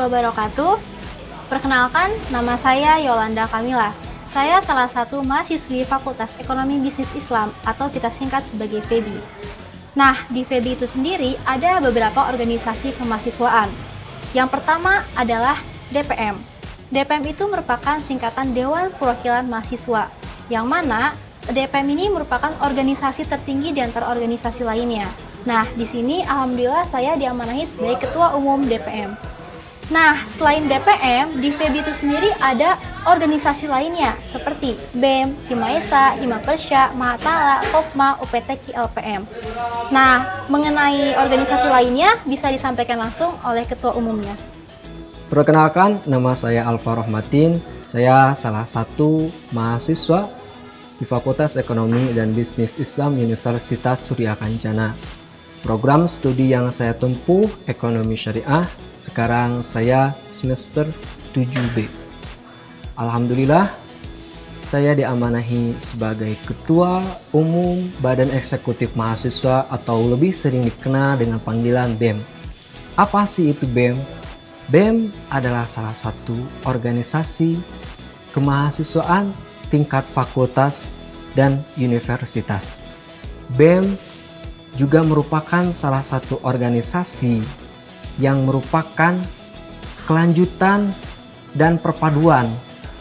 wabarakatuh. Perkenalkan, nama saya Yolanda Kamila. Saya salah satu mahasiswi Fakultas Ekonomi Bisnis Islam atau kita singkat sebagai FEBI. Nah, di FEBI itu sendiri ada beberapa organisasi kemahasiswaan. Yang pertama adalah DPM. DPM itu merupakan singkatan Dewan Perwakilan Mahasiswa, yang mana DPM ini merupakan organisasi tertinggi di antara organisasi lainnya. Nah, di sini alhamdulillah saya diamanahi sebagai Ketua Umum DPM. Nah, selain DPM, di FEBI itu sendiri ada organisasi lainnya seperti BEM, Himaesa, Himapersya, Mahatala, Kopma, UPTQ, LPM. Nah, mengenai organisasi lainnya bisa disampaikan langsung oleh Ketua Umumnya. Perkenalkan, nama saya Alfa Rohmatin. Saya salah satu mahasiswa di Fakultas Ekonomi dan Bisnis Islam Universitas Surya Kencana. Program studi yang saya tempuh Ekonomi Syariah. Sekarang saya semester 7B. Alhamdulillah, saya diamanahi sebagai Ketua Umum Badan Eksekutif Mahasiswa atau lebih sering dikenal dengan panggilan BEM. Apa sih itu BEM? BEM adalah salah satu organisasi kemahasiswaan tingkat fakultas dan universitas. BEM juga merupakan salah satu organisasi yang merupakan kelanjutan dan perpaduan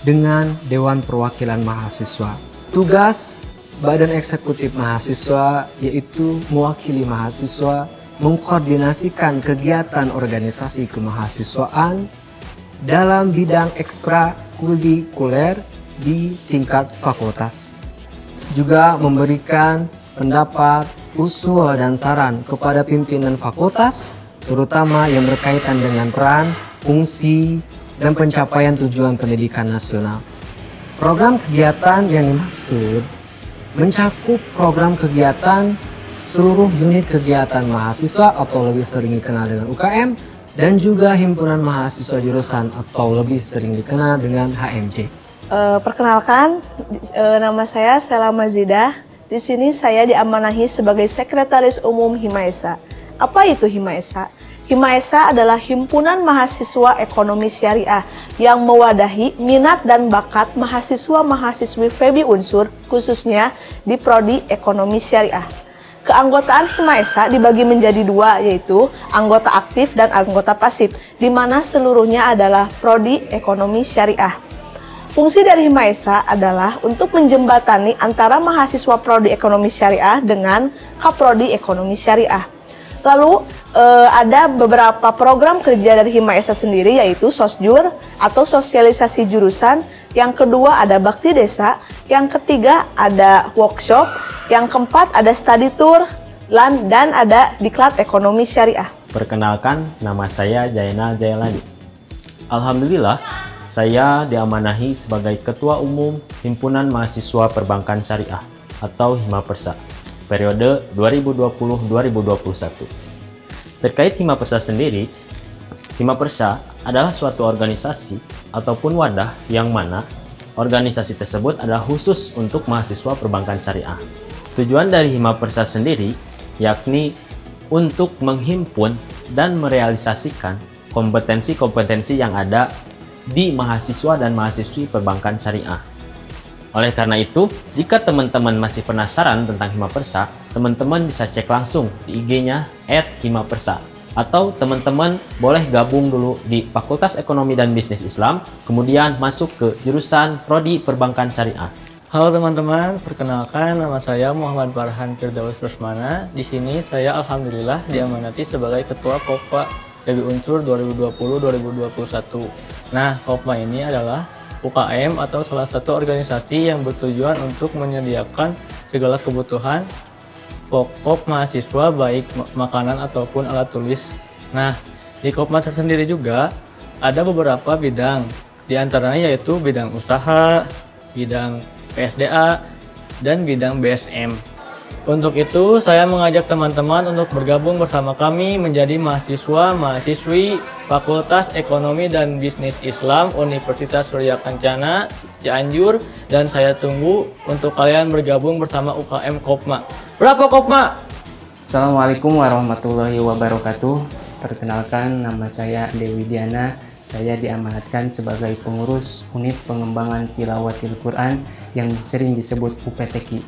dengan Dewan Perwakilan Mahasiswa. Tugas Badan Eksekutif Mahasiswa yaitu mewakili mahasiswa, mengkoordinasikan kegiatan organisasi kemahasiswaan dalam bidang ekstrakurikuler di tingkat fakultas. Juga memberikan pendapat, usul dan saran kepada pimpinan fakultas, terutama yang berkaitan dengan peran, fungsi, dan pencapaian tujuan pendidikan nasional. Program kegiatan yang dimaksud mencakup program kegiatan seluruh unit kegiatan mahasiswa atau lebih sering dikenal dengan UKM, dan juga himpunan mahasiswa jurusan atau lebih sering dikenal dengan HMJ. Perkenalkan, nama saya Sela Mazidah. Di sini saya diamanahi sebagai Sekretaris Umum Himaesa. Apa itu Himaesa? Himaesa adalah himpunan mahasiswa ekonomi syariah yang mewadahi minat dan bakat mahasiswa-mahasiswi FEBI Unsur, khususnya di Prodi Ekonomi Syariah. Keanggotaan Himaesa dibagi menjadi dua, yaitu anggota aktif dan anggota pasif, di mana seluruhnya adalah Prodi Ekonomi Syariah. Fungsi dari Himaesa adalah untuk menjembatani antara mahasiswa Prodi Ekonomi Syariah dengan Kaprodi Ekonomi Syariah. Lalu ada beberapa program kerja dari Himaesa sendiri, yaitu Sosjur atau sosialisasi jurusan. Yang kedua ada Bakti Desa. Yang ketiga ada workshop. Yang keempat ada study tour, dan ada Diklat Ekonomi Syariah. Perkenalkan, nama saya Jainal Jailani. Alhamdulillah, saya diamanahi sebagai Ketua Umum Himpunan Mahasiswa Perbankan Syariah atau Himapersa periode 2020-2021. Terkait Himapersa sendiri, Himapersa adalah suatu organisasi ataupun wadah yang mana organisasi tersebut adalah khusus untuk mahasiswa perbankan syariah. Tujuan dari Himapersa sendiri yakni untuk menghimpun dan merealisasikan kompetensi-kompetensi yang ada di mahasiswa dan mahasiswi perbankan syariah. Oleh karena itu, jika teman-teman masih penasaran tentang Himapersa, teman-teman bisa cek langsung di IG-nya @himapersa, atau teman-teman boleh gabung dulu di Fakultas Ekonomi dan Bisnis Islam, kemudian masuk ke jurusan Prodi Perbankan Syariah. Halo teman-teman, perkenalkan nama saya Muhammad Farhan Firdaus Rusmana. Di sini saya alhamdulillah diamanati sebagai Ketua Kopma FEBI Unsur 2020-2021. Nah, Kopma ini adalah UKM atau salah satu organisasi yang bertujuan untuk menyediakan segala kebutuhan pokok mahasiswa, baik makanan ataupun alat tulis. Nah, di Kopma sendiri juga ada beberapa bidang, di antaranya yaitu bidang usaha, bidang PSDA, dan bidang BSM. Untuk itu, saya mengajak teman-teman untuk bergabung bersama kami menjadi mahasiswa-mahasiswi Fakultas Ekonomi dan Bisnis Islam Universitas Surya Kencana, Cianjur, dan saya tunggu untuk kalian bergabung bersama UKM Kopma. Berapa Kopma? Assalamualaikum warahmatullahi wabarakatuh. Perkenalkan, nama saya Dewi Diana saya diamanatkan sebagai pengurus Unit Pengembangan Tilawatil Quran yang sering disebut UPTQ.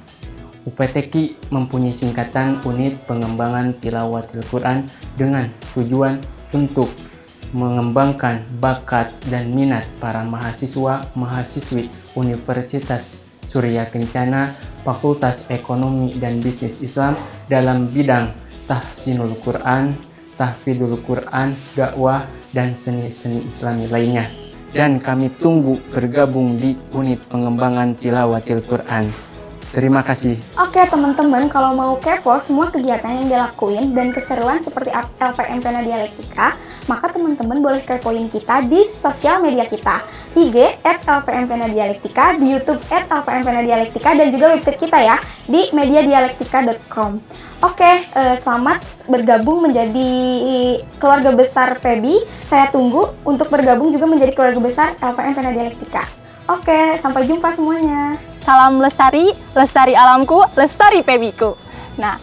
UPTQ mempunyai singkatan Unit Pengembangan Tilawatil Quran dengan tujuan untuk mengembangkan bakat dan minat para mahasiswa-mahasiswi Universitas Surya Kencana Fakultas Ekonomi dan Bisnis Islam dalam bidang tahsinul Quran, tahfidul Quran, dakwah, dan seni-seni Islami lainnya. Dan kami tunggu bergabung di Unit Pengembangan Tilawatil Quran. Terima kasih. Oke teman-teman, kalau mau kepo semua kegiatan yang dilakuin dan keseruan seperti LPM Pena Dialektika, maka teman-teman boleh kepoin kita di sosial media kita, IG @lpmpenadialektika, di YouTube @lpmpenadialektika, dan juga website kita ya di mediadialektika.com. Oke, selamat bergabung menjadi keluarga besar PEBI. Saya tunggu untuk bergabung juga menjadi keluarga besar LPM Pena Dialektika. Oke, sampai jumpa semuanya. Salam lestari, lestari alamku, lestari PEBIku. Nah,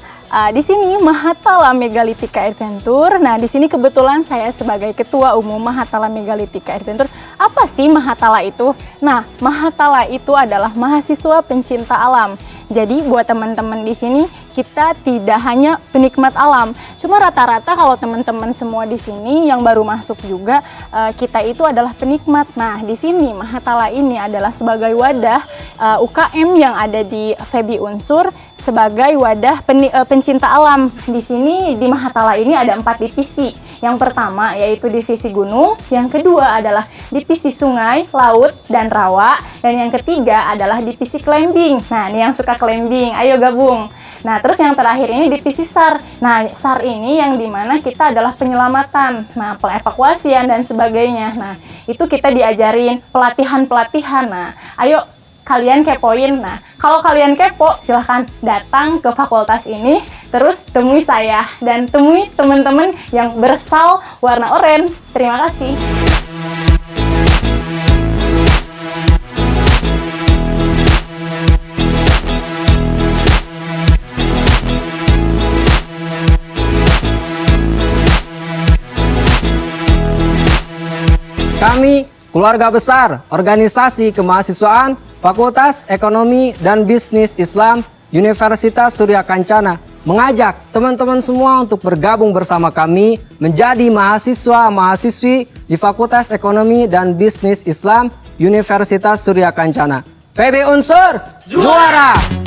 di sini Mahatala Megalitika Adventure. Nah, di sini kebetulan saya sebagai Ketua Umum Mahatala Megalitika Adventure. Apa sih Mahatala itu? Nah, Mahatala itu adalah mahasiswa pencinta alam. Jadi buat teman-teman di sini kita tidak hanya penikmat alam. Cuma rata-rata kalau teman-teman semua di sini yang baru masuk juga kita itu adalah penikmat. Nah, di sini Mahatala ini adalah sebagai wadah UKM yang ada di FEBI Unsur sebagai wadah pencinta alam. Di sini di Mahatala ini ada 4 divisi. Yang pertama yaitu divisi gunung, yang kedua adalah divisi sungai, laut, dan rawa, dan yang ketiga adalah divisi climbing. Nah, ini yang suka climbing, ayo gabung. Nah, terus yang terakhir ini divisi SAR. Nah, SAR ini yang dimana kita adalah penyelamatan, nah, pengevakuasian dan sebagainya. Nah, itu kita diajarin pelatihan-pelatihan. Nah, ayo kalian kepoin. Nah, kalau kalian kepo, silahkan datang ke fakultas ini, terus temui saya dan temui teman-teman yang bersal warna oranye. Terima kasih. Kami, keluarga besar Organisasi Kemahasiswaan Fakultas Ekonomi dan Bisnis Islam Universitas Surya Kencana, mengajak teman-teman semua untuk bergabung bersama kami menjadi mahasiswa-mahasiswi di Fakultas Ekonomi dan Bisnis Islam Universitas Surya Kencana. PEBI Unsur juara!